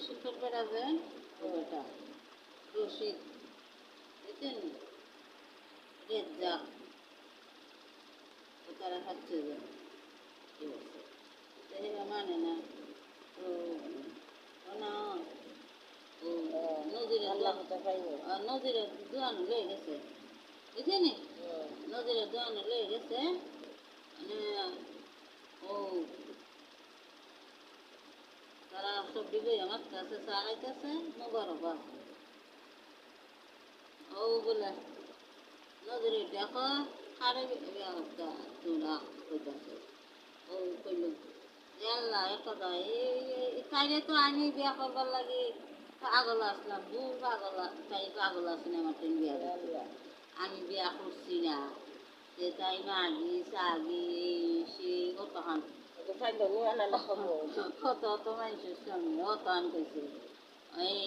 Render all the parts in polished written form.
সুতোর বেড়া যে ওটা রশিদ বুঝছেন রেজ্জা ও তারা খাচ্ছে যে মানে না তো না ও নদীরে নদীরে দোয়ানো লয়ে গেছে বুঝছেন নদীরে দোয়ানো লয়ে গেছে মানে ও তারা সব ডিবে মারতেছে চালাইতেছে মোবারকবাদ ও বলে নদীরে দেখো খারে তোরা হইতেছে ও কইল আল্লাহ কথা তাইলে তো আমি বিয়া করবার লাগে পাগল আসলাম দূর পাগল তাই পাগল আসলে আমার ট্রেন বিয়া আমি বিয়া করছি না যে তাই মাগি সাগি সে কতক্ষণ কত অত মানুষের সঙ্গে অত আন কইছে এই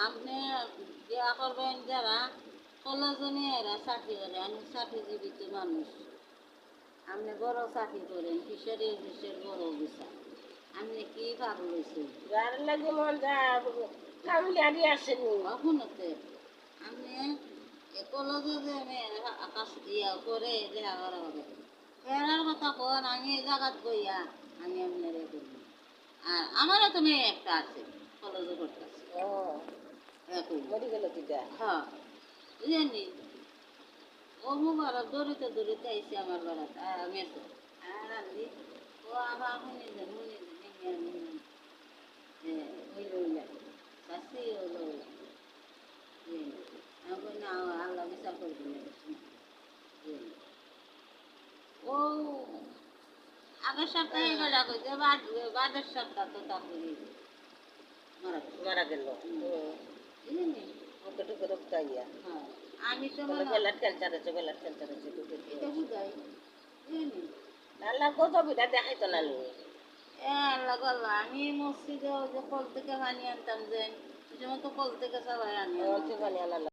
আপনি বিয়া করবেন যারা 16 জনে এরা চাকরি করে আমি চাকরিজীবিত মানুষ আপনি বড় চাকরি করেন ফিশারির বিষয়ের বড় অফিসার আপনি কি পাগল হয়েছে যার লাগে মন যা কামলিয়ারি আসেনি শুনতে আপনি কলেজে যে মেয়েরা আকাশ ইয়া করে দেখা করা হবে ফেরার কথা কন আমি এই জায়গাত বইয়া আমি আপনার এ করবো আর আমারও তো মেয়ে একটা আছে কলেজে করতেছে হ্যাঁ বুঝলেন ও মুবারক দৌড়িতে দৌড়িতে আইসি আমার বেড়াতে মেসে আর আনলি ও আবার শুনি যে হইল হইলা শাস্তি হলো আমি না আল্লাহ বিচার করবি না ও আগের সপ্তাহে বেড়া কইছে বাদের সপ্তাহ তো তারপরে মারা গেল কতটুকু রক্তাইয়া হ্যাঁ আমি তো বেলার ক্যান্সার আছে এটা বুঝাই আল্লাহ কত বিটা দেখাইতো না আল্লাহ বললো আমি মসজিদে যে কল থেকে পানি আনতাম যে কল থেকে সবাই আনি পানি আনা